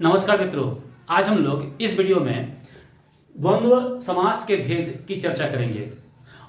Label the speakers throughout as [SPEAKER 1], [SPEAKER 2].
[SPEAKER 1] नमस्कार मित्रों, आज हम लोग इस वीडियो में द्वंद्व समास के भेद की चर्चा करेंगे।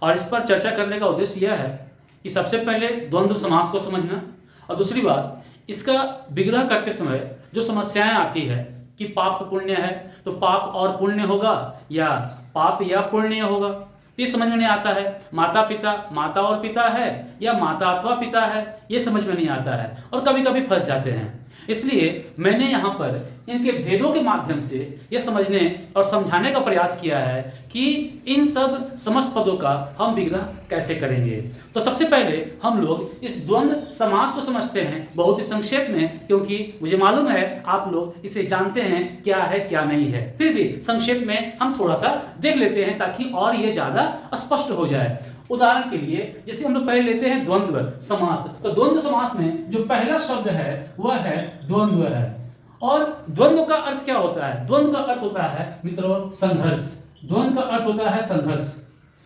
[SPEAKER 1] और इस पर चर्चा करने का उद्देश्य यह है कि सबसे पहले द्वंद्व समास को समझना और दूसरी बात, इसका विग्रह करते समय जो समस्याएं आती है कि पाप पुण्य है तो पाप और पुण्य होगा या पाप या पुण्य होगा, ये समझ में नहीं आता है। माता पिता, माता और पिता है या माता अथवा पिता है, ये समझ में नहीं आता है और कभी कभी फंस जाते हैं। इसलिए मैंने यहाँ पर इनके भेदों के माध्यम से ये समझने और समझाने का प्रयास किया है कि इन सब समस्त पदों का हम विग्रह कैसे करेंगे। तो सबसे पहले हम लोग इस द्वंद्व समास को समझते हैं बहुत ही संक्षेप में, क्योंकि मुझे मालूम है आप लोग इसे जानते हैं क्या है क्या नहीं है, फिर भी संक्षेप में हम थोड़ा सा देख लेते हैं ताकि और ये ज्यादा स्पष्ट हो जाए। उदाहरण के लिए जैसे हम लोग पहले लेते हैं द्वंद्व समास, तो द्वंद्व समास में जो पहला शब्द है वह है द्वंद्व है। और द्वंद्व का अर्थ क्या होता है? द्वंद्व का अर्थ होता है मित्रों संघर्ष। द्वंद्व का अर्थ होता है संघर्ष।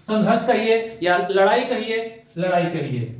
[SPEAKER 1] संघर्ष कहिए या लड़ाई कहिए, लड़ाई कहिए,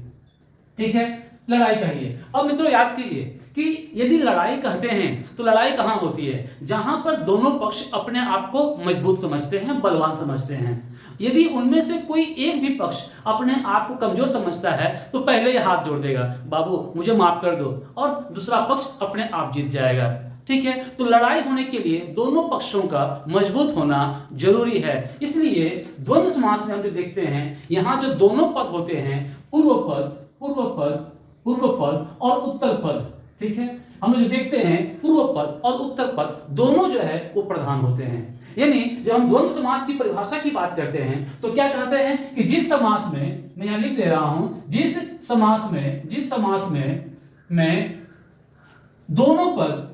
[SPEAKER 1] ठीक है, लड़ाई कहिए। अब मित्रों याद कीजिए कि यदि लड़ाई कहते हैं तो लड़ाई कहाँ होती है? जहां पर दोनों पक्ष अपने आप को मजबूत समझते हैं, बलवान समझते हैं। यदि उनमें से कोई एक भी पक्ष अपने आप को कमजोर समझता है तो पहले ही हाथ जोड़ देगा, बाबू मुझे माफ कर दो, और दूसरा पक्ष अपने आप जीत जाएगा। ठीक है, तो लड़ाई होने के लिए दोनों पक्षों का मजबूत होना जरूरी है। इसलिए द्वंद्व समास में हम जो देखते हैं यहाँ जो दोनों पद होते हैं, पूर्व पद, पूर्व पद, पूर्व पद और उत्तर पद, ठीक है, हम लोग जो देखते हैं पूर्व पद और उत्तर पद दोनों जो है वो प्रधान होते हैं। यानी जब हम द्वंद्व समास की परिभाषा की बात करते हैं तो क्या कहते हैं कि जिस समास में, मैं यहां लिख दे रहा हूं, जिस समास में दोनों पद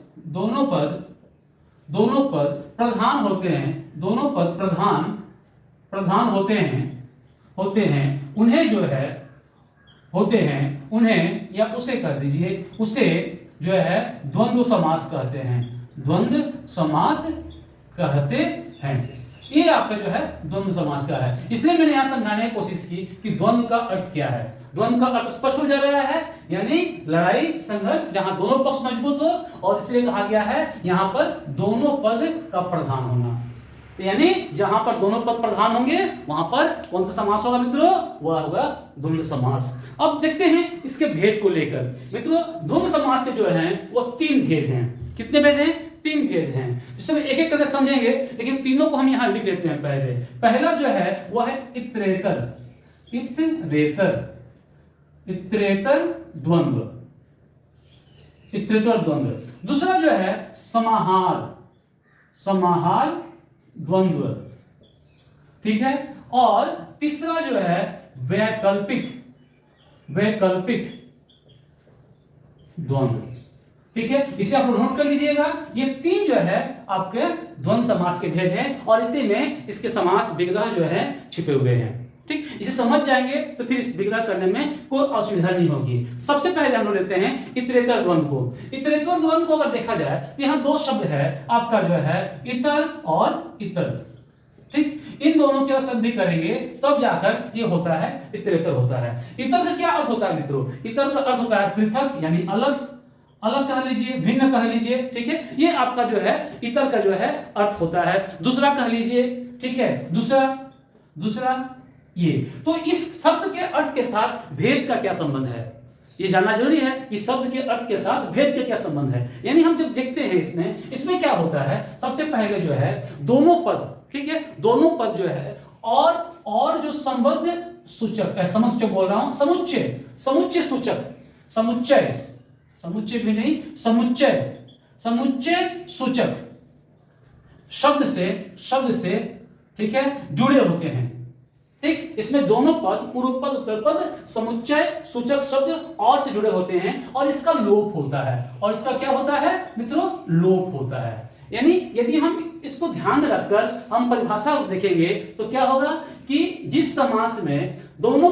[SPEAKER 1] प्रधान होते हैं, दोनों पद प्रधान होते हैं, उन्हें जो है होते हैं, उन्हें या उसे कर दीजिए, उसे जो है द्वंद्व समास कहते हैं। द्वंद्व समास कहते हैं। ये आपका जो है द्वंद्व समास का है। इसलिए मैंने यहां समझाने की कोशिश की कि द्वंद्व का अर्थ क्या है। द्वंद्व का अर्थ स्पष्ट हो जा रहा है, यानी लड़ाई संघर्ष जहां दोनों पक्ष मजबूत हो, और इसलिए कहा गया है यहां पर दोनों पद का प्रधान होना। तो यानी जहां पर दोनों पद प्रधान होंगे वहां पर कौन सा समास होगा मित्रों? वह होगा द्वंद्व समास। अब देखते हैं इसके भेद को लेकर। मित्रों द्वंद्व समास के जो हैं वो तीन भेद हैं। कितने भेद हैं? तीन भेद हैं, जिसमें एक एक करके समझेंगे, लेकिन तीनों को हम यहां लिख लेते हैं। पहला जो है वह है इतरेतर, इतरेतर द्वंद्व, इतरेतर द्वंद्व। दूसरा जो है समाहार द्वंद्व, ठीक है, और तीसरा जो है वैकल्पिक द्वंद्व, ठीक है। इसे आप नोट कर लीजिएगा। ये तीन जो है आपके द्वंद्व समास के भेद हैं और इसी में इसके समास विग्रह जो है छिपे हुए हैं। ठीक, इसे समझ जाएंगे तो फिर इस विग्रह करने में कोई असुविधा नहीं होगी। सबसे पहले हम लोग लेते हैं इतरेतर द्वंद्व को। इतरेतर द्वंद्व को अगर देखा जाए तो यहाँ दो शब्द है आपका जो है इतर और इतर, ठीक, इन दोनों की संधि करेंगे तब जाकर ये होता है इतरेतर होता है। इतर का क्या अर्थ होता है मित्रों? इतर का अर्थ होता है पृथक, यानी अलग, अलग कह लीजिए, भिन्न कह लीजिए, ठीक है, ये आपका जो है इतर का जो है अर्थ होता है। दूसरा कह लीजिए, ठीक है, दूसरा ये। तो इस शब्द के अर्थ के साथ भेद का क्या संबंध है, ये जानना जरूरी है कि शब्द के अर्थ के साथ भेद का क्या संबंध है। यानी हम जब देखते हैं इसमें क्या होता है, सबसे पहले जो है दोनों पद, ठीक है, दोनों पद जो है और जो संबंध सूचक, समुच्चय बोल रहा हूं, समुच्चय सूचक, समुच्चय भी नहीं, समुच्चय सूचक शब्द से, ठीक है, जुड़े होते हैं। ठीक, इसमें दोनों पद, पूर्व पद, उत्तर पद, समुच्चय सूचक शब्द और से जुड़े होते हैं और इसका लोप होता है। और इसका क्या होता है मित्रों? लोप होता है। यानी यदि हम इसको ध्यान में रखकर हम परिभाषा देखेंगे तो क्या होगा कि जिस समास में दोनों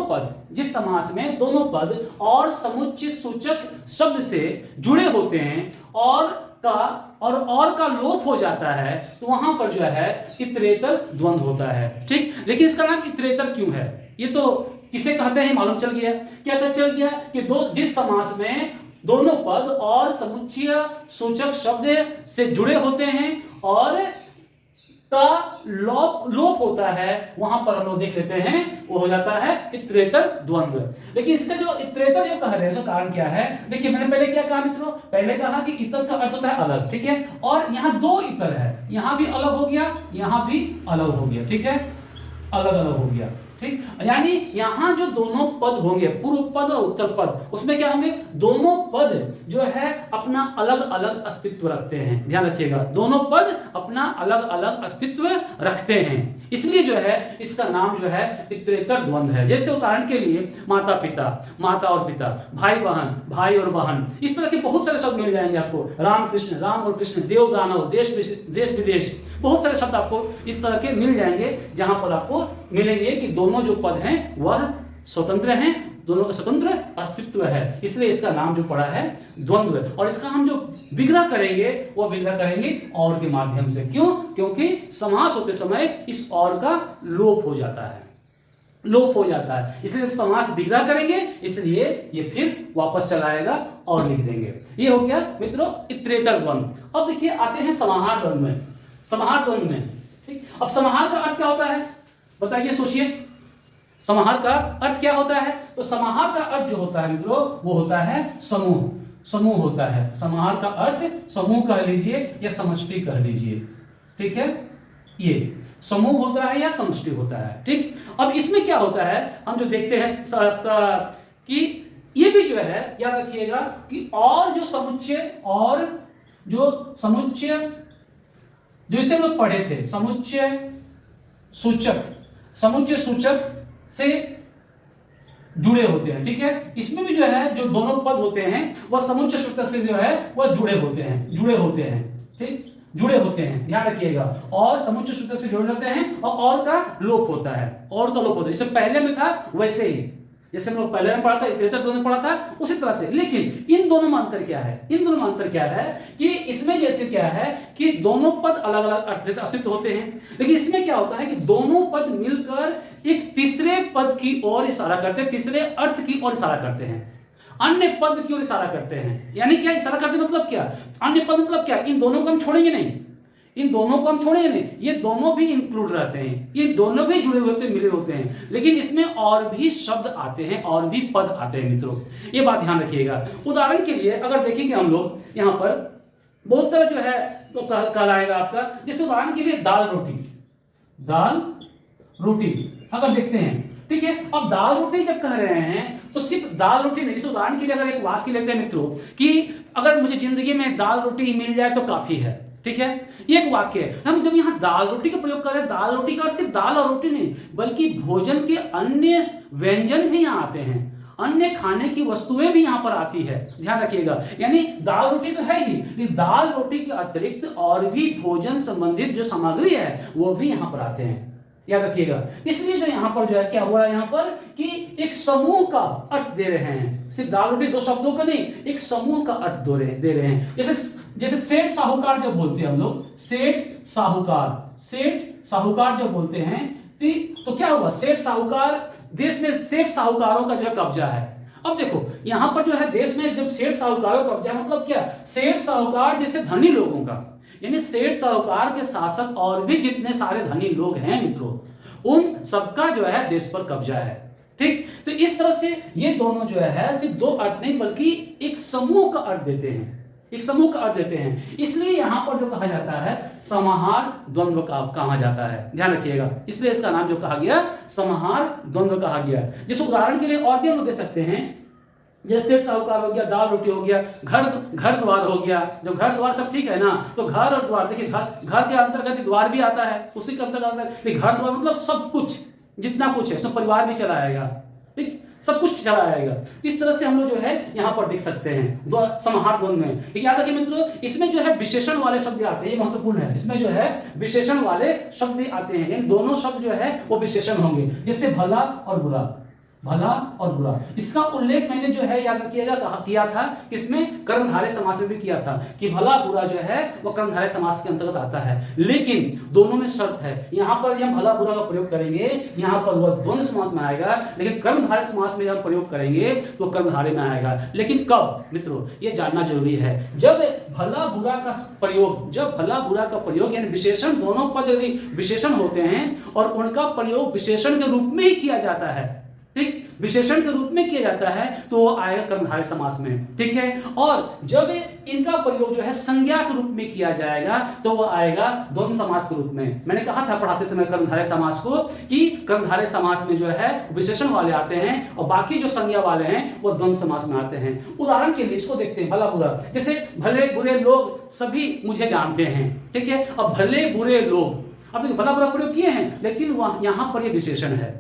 [SPEAKER 1] पद और समुच्चय सूचक शब्द से जुड़े होते हैं और का लोप हो जाता है तो वहां पर जो है इतरेतर द्वंद्व होता है। ठीक, लेकिन इसका नाम इतरेतर क्यों है? ये तो किसे कहते हैं मालूम चल गया। क्या पता चल गया कि जिस समास में दोनों पद और समुच्चय सूचक शब्द से जुड़े होते हैं और का लोप होता है, वहां पर हम लोग देख लेते हैं वो हो जाता है इतरेतर द्वंद्व। लेकिन इसका जो इतरेतर जो कह रहे हैं उसका कारण क्या है? देखिए मैंने पहले क्या कहा मित्रों, पहले कहा कि इतर का अर्थ होता है अलग, ठीक है, और यहाँ दो इतर है, यहाँ भी अलग हो गया, यहाँ भी अलग हो गया, ठीक है, अलग अलग हो गया, ठीक। यानी यहां जो दोनों पद होंगे, पूर्व पद और उत्तर पद, उसमें क्या होंगे, दोनों पद जो है अपना अलग अलग अस्तित्व रखते हैं। ध्यान रखिएगा, दोनों पद अपना अलग अलग अस्तित्व रखते हैं, इसलिए जो है इसका नाम जो है इतरेतर द्वंद्व है। जैसे उदाहरण के लिए माता पिता, माता और पिता, भाई बहन, भाई और बहन, इस तरह के बहुत सारे शब्द मिल जाएंगे आपको। राम कृष्ण, राम और कृष्ण, देव दानव, देश विदेश, बहुत सारे शब्द आपको इस तरह के मिल जाएंगे, जहां पर आपको मिलेंगे कि दोनों जो पद हैं वह स्वतंत्र हैं, दोनों का स्वतंत्र अस्तित्व है, इसलिए इसका नाम जो पड़ा है द्वंद्व। और इसका हम जो विग्रह करेंगे वो विग्रह करेंगे और के माध्यम से। क्यों? क्योंकि समास होते समय इस और का लोप हो जाता है, लोप हो जाता है, इसलिए समास विग्रह करेंगे, इसलिए ये फिर वापस चलाएगा और लिख देंगे। ये हो गया मित्रों इतरेतर द्वंद्व। अब देखिए आते हैं समाहार द्वंद्व में। समाहार द्वंद्व में, ठीक, अब समाहार का अर्थ क्या होता है बताइए, सोचिए, समाहार का अर्थ क्या होता है? तो समाहार का अर्थ जो होता है मित्रों वो होता है समूह, समूह होता है। समाहार का अर्थ समूह कह लीजिए या समष्टि कह लीजिए, ठीक है, ये समूह होता है या समष्टि होता है, ठीक। अब इसमें क्या होता है, हम जो देखते हैं कि ये भी जो है याद रखिएगा कि और जो समुच्चय, और जो समुच्चय जो इसे हम लोग पढ़े थे, समुच्चय सूचक, समुच्चय सूचक से जुड़े होते हैं, ठीक है। इसमें भी जो है जो दोनों पद होते हैं वह समुच्चय सूचक से जो है वह जुड़े होते हैं, जुड़े होते हैं, ठीक, जुड़े होते हैं, ध्यान रखिएगा। और समुच्चय सूचक से जुड़े होते हैं और का लोप होता है, और का लोप होता है। जैसे पहले में था वैसे ही, जैसे हम लोग पहले में पढ़ा था, इतरेतर द्वंद्व पढ़ा था, उसी तरह से। लेकिन इन दोनों में अंतर क्या है? इन दोनों में अंतर क्या है कि इसमें जैसे क्या है कि दोनों पद अलग अलग अस्तित्व होते हैं, लेकिन इसमें क्या होता है कि दोनों पद मिलकर एक तीसरे पद की ओर इशारा करते हैं, तीसरे अर्थ की ओर इशारा करते हैं, अन्य पद की ओर इशारा करते हैं। यानी क्या इशारा करते हैं मतलब क्या? अन्य पद मतलब क्या? इन दोनों को हम छोड़ेंगे नहीं, इन दोनों को हम छोड़ेंगे नहीं, ये दोनों भी इंक्लूड रहते हैं, ये दोनों भी जुड़े होते मिले होते हैं, लेकिन इसमें और भी शब्द आते हैं, और भी पद आते हैं मित्रों, ये बात ध्यान रखिएगा। उदाहरण के लिए अगर देखेंगे हम लोग यहाँ पर बहुत सारा जो है तो कहलाएगा आपका, जैसे उदाहरण के लिए दाल रोटी, दाल रोटी अगर देखते हैं, ठीक है। अब दाल रोटी जब कह रहे हैं तो सिर्फ दाल रोटी नहीं, जैसे उदाहरण के लिए अगर एक वाक्य लेते हैं मित्रों कि अगर मुझे जिंदगी में दाल रोटी मिल जाए तो काफी है, ठीक है, ये एक वाक्य है। हम जब यहाँ दाल रोटी का प्रयोग कर रहे हैं, दाल रोटी का अर्थ सिर्फ दाल और रोटी नहीं, बल्कि भोजन के अन्य व्यंजन भी यहाँ आते हैं, अन्य खाने की वस्तुएं भी यहाँ पर आती है, ध्यान रखिएगा। यानी दाल रोटी तो है ही, लेकिन दाल रोटी के अतिरिक्त और भी भोजन संबंधित जो सामग्री है वो भी यहाँ पर आते हैं, याद रखिएगा। इसलिए जो यहाँ पर जो है क्या हुआ है यहाँ पर कि एक समूह का अर्थ दे रहे हैं, सिर्फ दाल रोटी दो शब्दों का नहीं, एक समूह का अर्थ दे रहे हैं। जैसे सेठ साहूकार जब बोलते हैं हम लोग, सेठ साहूकार जब बोलते हैं तो क्या हुआ, सेठ साहूकार, देश में सेठ साहूकारों का जो है कब्जा है। अब देखो यहाँ पर जो है देश में जब सेठ साहूकारों का कब्जा मतलब क्या, सेठ साहूकार जैसे धनी लोगों का, यानी सेठ साहूकार के साथ साथ और भी जितने सारे धनी लोग हैं मित्रों, उन सबका जो है देश पर कब्जा है, ठीक। तो इस तरह से ये दोनों जो है सिर्फ दो अर्थ नहीं बल्कि एक समूह का अर्थ देते हैं, एक समूह का अर्थ देते हैं। इसलिए यहां पर जो कहा जाता है समाहार द्वंद्व का कहा जाता है, ध्यान रखिएगा। इसलिए इसका नाम जो कहा गया समाहार द्वंद्व कहा गया। जिस उदाहरण के लिए और भी हम दे सकते हैं, जैसे सेठ साहूकार हो गया, दाल रोटी हो गया, घर द्वार हो गया। जब घर द्वार सब ठीक है ना, तो घर और द्वार, देखिए घर के अंतर्गत द्वार भी आता है, उसी के अंतर्गत घर द्वार मतलब सब कुछ, जितना कुछ है सब परिवार भी चलाएगा, ठीक, सब कुछ चलाएगा। इस तरह से हम लोग जो है यहाँ पर देख सकते हैं समाहार द्वंद्व में। लेकिन याद रखिए मित्रों, इसमें जो है विशेषण वाले शब्द आते हैं, ये महत्वपूर्ण है। इसमें जो है विशेषण वाले शब्द आते हैं, यानी दोनों शब्द जो है वो विशेषण होंगे। जैसे भला और बुरा, भला और बुरा। इसका उल्लेख मैंने जो है याद रखिएगा किया था, किसमें, कर्मधारय समास में भी किया था कि भला बुरा जो है वो कर्मधारय समास के अंतर्गत आता है। लेकिन दोनों में शर्त है, यहाँ पर हम भला बुरा का प्रयोग करेंगे, यहाँ पर वह द्वंद्व समास में आएगा, लेकिन कर्मधारय समास में जब प्रयोग करेंगे तो कर्मधारय में आएगा। लेकिन कब मित्रों, ये जानना जरूरी है, जब भला बुरा का प्रयोग, जब भला बुरा का प्रयोग यानी विशेषण, दोनों पद यदि विशेषण होते हैं और उनका प्रयोग विशेषण के रूप में ही किया जाता है, ठीक, विशेषण के रूप में किया जाता है, तो वो आएगा कर्मधारय समास में, ठीक है। और जब इनका प्रयोग जो है संज्ञा के रूप में किया जाएगा तो वो आएगा द्वंद्व समास के रूप में। मैंने कहा था पढ़ाते समय कर्मधारय समास को कि कर्मधारय समास में जो है विशेषण वाले आते हैं और बाकी जो संज्ञा वाले हैं वो द्वंद्व समास में आते हैं। उदाहरण के लिए इसको देखते हैं, भला बुरा, जैसे भले बुरे लोग सभी मुझे जानते हैं, ठीक है। अब भले बुरे लोग, अब देखिए भला बुरा प्रयोग किए हैं, लेकिन यहां पर ये विशेषण है,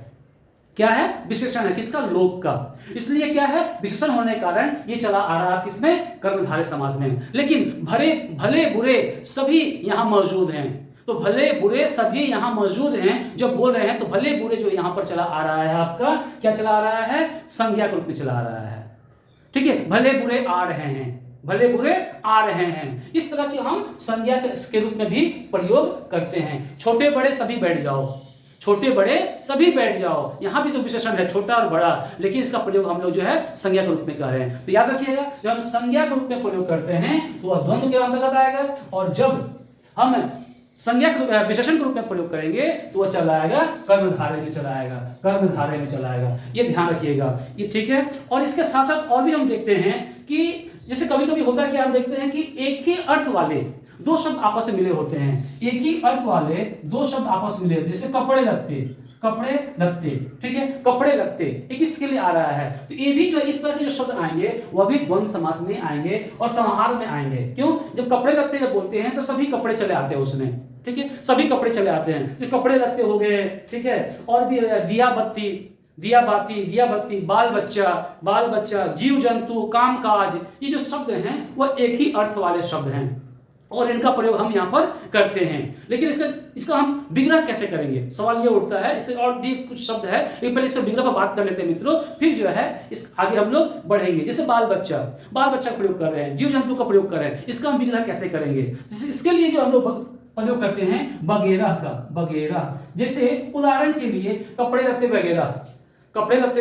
[SPEAKER 1] क्या है, विशेषण है, किसका, लोक का। इसलिए क्या है, विशेषण होने के कारण ये चला आ रहा है किसमें, कर्मधारय समास में। लेकिन भले बुरे सभी यहां मौजूद हैं, तो भले बुरे सभी यहां मौजूद हैं जो बोल रहे हैं, तो भले बुरे जो यहां पर चला आ रहा है आपका, क्या चला आ रहा है, संज्ञा के रूप में चला आ रहा है, ठीक है। भले बुरे आ रहे हैं, भले बुरे आ रहे हैं, इस तरह के हम संज्ञा के रूप में भी प्रयोग करते हैं। छोटे बड़े सभी बैठ जाओ, छोटे बड़े सभी बैठ जाओ, यहां भी तो विशेषण है छोटा और बड़ा, लेकिन इसका प्रयोग हम लोग जो है संज्ञा के रूप में कर रहे हैं। तो याद रखिएगा, जब हम संज्ञा के रूप में प्रयोग करते हैं तो वह द्वंद्व के अंतर्गत आएगा, और जब हम संज्ञा के विशेषण के रूप में प्रयोग करेंगे तो वह चला आएगा कर्मधारय में, चला आएगा कर्मधारय में चला आएगा। ये ध्यान रखिएगा, ये ठीक है। और इसके साथ साथ और भी हम देखते हैं कि जैसे कभी कभी होता है कि हम देखते हैं कि एक ही अर्थ वाले दो शब्द आपस में मिले होते हैं, एक ही अर्थ वाले दो शब्द आपस में मिले होते हैं, जैसे कपड़े लत्ते, कपड़े लत्ते, ठीक है, कपड़े लत्ते, एक इसके लिए आ रहा है, तो ये भी जो इस तरह के जो शब्द आएंगे वह भी द्वंद्व समास में आएंगे और समाहार में आएंगे। क्यों, जब कपड़े लत्ते जब बोलते हैं तो सभी कपड़े चले आते हैं उसमें, ठीक है, सभी कपड़े चले आते हैं, तो कपड़े लत्ते हो गए, ठीक है। और भी दिया बत्ती, दिया बाती, दिया बत्ती, बाल बच्चा, जीव जंतु, कामकाज, ये जो शब्द हैं वह एक ही अर्थ वाले शब्द हैं और इनका प्रयोग हम यहाँ पर करते हैं। लेकिन इसका हम विग्रह कैसे करेंगे, सवाल ये उठता है। इससे और भी कुछ शब्द है, लेकिन पहले इससे विग्रह पर बात कर लेते हैं मित्रों, फिर जो है इस आगे हम लोग बढ़ेंगे। जैसे बाल बच्चा का प्रयोग कर रहे हैं, जीव जंतु का प्रयोग कर रहे हैं, इसका हम विग्रह कैसे करेंगे। इसके लिए जो हम लोग प्रयोग करते हैं वगैरह का, वगैरह, जैसे उदाहरण के लिए कपड़े लत्ते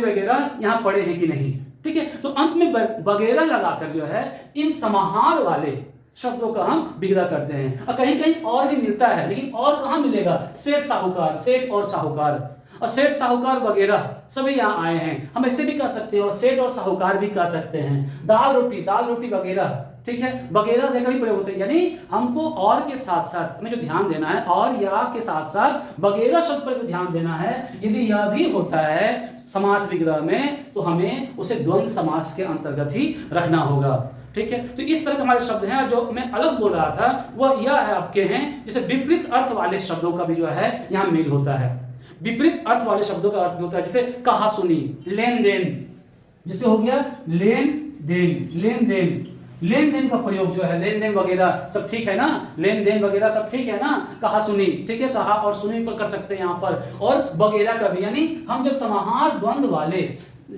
[SPEAKER 1] वगैरह यहाँ पड़े हैं कि नहीं, ठीक है। तो अंत में वगैरह लगाकर जो है इन समाहार वाले शब्दों का हम विग्रह करते हैं। और कहीं कहीं और भी मिलता है, लेकिन और कहाँ मिलेगा, सेठ साहूकार, सेठ और साहूकार, और सेठ साहूकार वगैरह सभी यहाँ आए हैं, हम ऐसे भी कर सकते हैं और सेठ और साहूकार भी कर सकते हैं। दाल रोटी वगैरह, ठीक है, वगैरह देकर ही प्रयोग होते हैं। यानी हमको और के साथ साथ हमें जो ध्यान देना है, और या के साथ साथ वगैरह शब्द पर भी ध्यान देना है। यदि यह भी होता है समास विग्रह में तो हमें उसे द्वंद्व समास के अंतर्गत ही रखना होगा, ठीक है। तो इस तरह के हमारे शब्द हैं। जो मैं अलग बोल रहा था वह यह है आपके हैं, जैसे विपरीत अर्थ वाले शब्दों का भी जो है यहाँ मेल होता है। विपरीत अर्थ वाले शब्दों का अर्थ होता है, जैसे कहा सुनी, लेन देन, जैसे हो गया लेन देन का प्रयोग जो है, लेन देन वगैरह सब ठीक है ना, लेन देन वगैरह सब ठीक है ना, कहा सुनी, ठीक है, कहा और सुनी पर कर सकते हैं यहाँ पर, और वगैरह का भी। यानी हम जब समाहार द्वंद्व वाले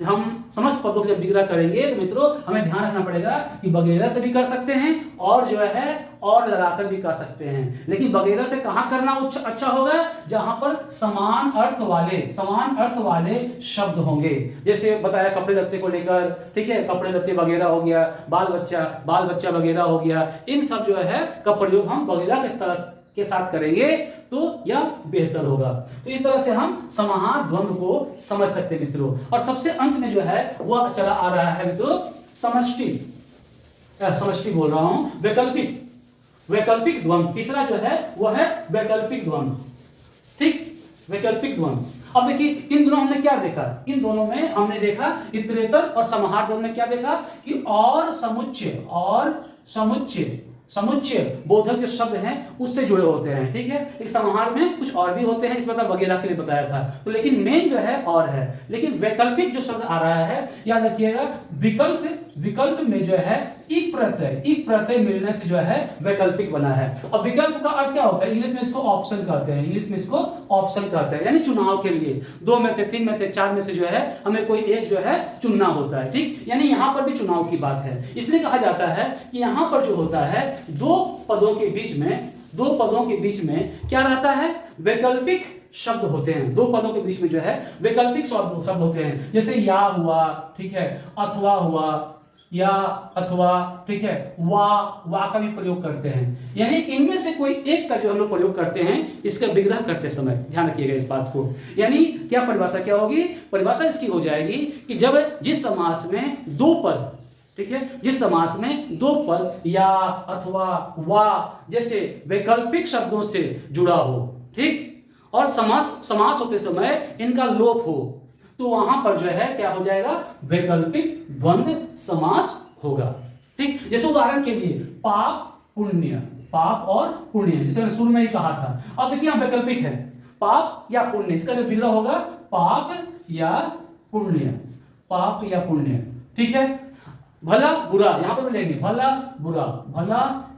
[SPEAKER 1] हम समस्त पदों के विग्रह करेंगे तो मित्रों हमें ध्यान रखना पड़ेगा कि वगैरह से भी कर सकते हैं और जो है और लगाकर भी कर सकते हैं। लेकिन वगैरह से कहाँ करना अच्छा होगा, जहां पर समान अर्थ वाले शब्द होंगे। जैसे बताया कपड़े लत्ते को लेकर, ठीक है, कपड़े लत्ते वगैरह हो गया, बाल बच्चा वगैरह हो गया, इन सब जो है का प्रयोग हम वगैरह के साथ करेंगे तो यह बेहतर होगा। तो इस तरह से हम समाहार द्वंद्व को समझ सकते हैं मित्रों। और सबसे अंत में जो है वह चला आ रहा है मित्रों समष्टि बोल रहा हूं, वैकल्पिक द्वंद्व। तीसरा जो है वह है वैकल्पिक द्वंद्व, ठीक, वैकल्पिक द्वंद्व। अब देखिए इन दोनों हमने क्या देखा, इन दोनों में हमने देखा इतरेतर और समाहार द्वंद्व में क्या देखा कि और समुच्चय बोधक जो शब्द हैं उससे जुड़े होते हैं, ठीक है। एक समाहार में कुछ और भी होते हैं, इस मतलब वगैरह के लिए बताया था, तो लेकिन मेन जो है और है। लेकिन वैकल्पिक जो शब्द आ रहा है, याद रखिएगा, विकल्प विकल्प में जो है इक प्रत्यय मिलने से जो है वैकल्पिक बना है। और विकल्प का अर्थ क्या होता है? इंग्लिश में इसको ऑप्शन कहते हैं, इंग्लिश में इसको ऑप्शन कहते हैं, यानी चुनाव के लिए 2 में से 3 में से 4 में से जो है हमें कोई एक जो है चुनना होता है। ठीक, यानी यहां पर भी चुनाव की बात है। इसलिए कहा जाता है कि यहां पर जो होता है दो पदों के बीच में क्या रहता है? वैकल्पिक शब्द होते हैं। 2 पदों के बीच में जो है वैकल्पिक शब्द होते हैं, जैसे या हुआ, ठीक है, अथवा हुआ, या अथवा, ठीक है, वा का भी प्रयोग करते हैं। यानी इनमें से कोई एक का जो हम लोग प्रयोग करते हैं इसका विग्रह करते समय, ध्यान रखिएगा इस बात को। यानी क्या परिभाषा क्या होगी? परिभाषा इसकी हो जाएगी कि जब जिस समास में 2 पद, ठीक है, जिस समास में 2 पद या अथवा वा जैसे वैकल्पिक शब्दों से जुड़ा हो, ठीक, और समास होते समय इनका लोप हो, तो वहां पर जो है क्या हो जाएगा? वैकल्पिक द्वंद्व समास होगा। ठीक, जैसे उदाहरण के लिए पाप और पुण्य, जैसे मैंने शुरू में ही कहा था। अब देखिए यहां वैकल्पिक है, पाप या पुण्य, इसका जो विग्रह होगा पाप या पुण्य। ठीक है, भला बुरा, यहां पर भी लेंगे भला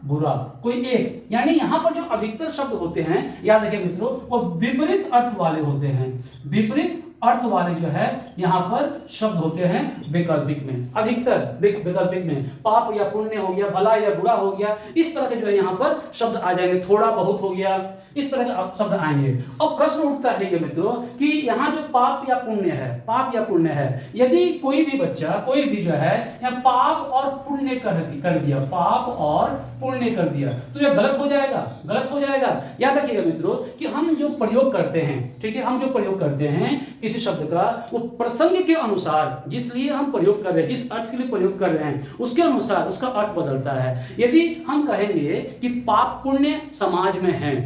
[SPEAKER 1] बुरा कोई एक, यानी यहां पर जो अधिकतर शब्द होते हैं, याद रखिए मित्रों, वो विपरीत अर्थ वाले होते हैं। विपरीत अर्थ वाले जो है यहां पर शब्द होते हैं वैकल्पिक में, अधिकतर वैकल्पिक में। पाप या पुण्य हो गया, भला या बुरा हो गया, इस तरह के जो है यहां पर शब्द आ जाएंगे। थोड़ा बहुत हो गया, इस तरह के शब्द आएंगे। अब प्रश्न उठता है ये मित्रों कि यहाँ जो पाप या पुण्य है, यदि कोई भी बच्चा कोई भी जो है यहाँ पाप और पुण्य कर दिया तो यह गलत हो जाएगा। याद रखिएगा मित्रों कि हम जो प्रयोग करते हैं, ठीक है, हम जो प्रयोग करते हैं किसी शब्द का, वो प्रसंग के अनुसार जिसलिए हम प्रयोग कर रहे हैं, जिस अर्थ के लिए प्रयोग कर रहे हैं, उसके अनुसार उसका अर्थ बदलता है। यदि हम कहेंगे कि पाप पुण्य समाज में हैं,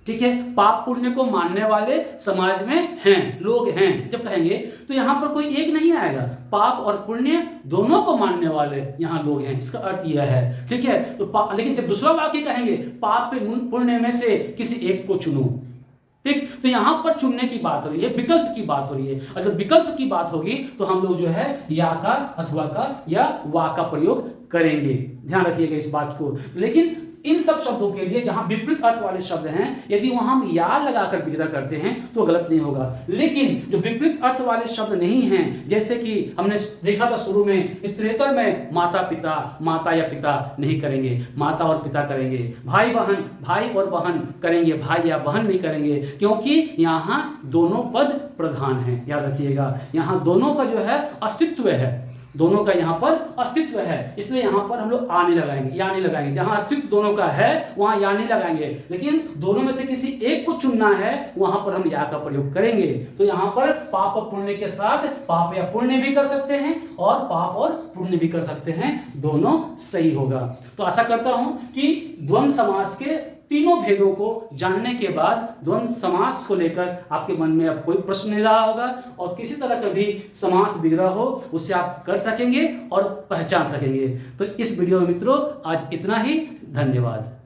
[SPEAKER 1] ठीक है, पाप पुण्य को मानने वाले समाज में हैं, लोग हैं, जब कहेंगे तो यहां पर कोई एक नहीं आएगा। पाप और पुण्य दोनों को मानने वाले यहां लोग हैं, इसका अर्थ यह है। ठीक है, तो लेकिन जब दूसरा वाक्य कहेंगे पाप पुण्य में से किसी एक को चुनो, ठीक, तो यहां पर चुनने की बात हो रही है, विकल्प की बात हो रही है। और जब विकल्प की बात होगी तो हम लोग जो है या का, अथवा का या वा का प्रयोग करेंगे। ध्यान रखिएगा इस बात को। लेकिन इन सब शब्दों के लिए जहां विपरीत अर्थ वाले शब्द हैं, यदि वहां हम या लगाकर विग्रह करते हैं तो गलत नहीं होगा। लेकिन जो विपरीत अर्थ वाले शब्द नहीं हैं, जैसे कि हमने देखा था शुरू में, इतरेतर में माता या पिता नहीं करेंगे, माता और पिता करेंगे। भाई और बहन करेंगे, भाई या बहन नहीं करेंगे, क्योंकि यहाँ दोनों पद प्रधान हैं। याद रखिएगा, यहाँ दोनों का जो है अस्तित्व है, दोनों का यहाँ पर अस्तित्व है, इसलिए यहाँ पर हम लोग या नहीं लगाएंगे। जहां अस्तित्व दोनों का है वहां या नहीं लगाएंगे, लेकिन दोनों में से किसी एक को चुनना है, वहां पर हम या का प्रयोग करेंगे। तो यहाँ पर पाप और पुण्य के साथ पाप या पुण्य भी कर सकते हैं और पाप और पुण्य भी कर सकते हैं, दोनों सही होगा। तो आशा करता हूं कि द्वंद्व समास के तीनों भेदों को जानने के बाद द्वंद्व समास को लेकर आपके मन में अब कोई प्रश्न नहीं रहा होगा, और किसी तरह का भी समास विग्रह हो उससे आप कर सकेंगे और पहचान सकेंगे। तो इस वीडियो में मित्रों आज इतना ही, धन्यवाद।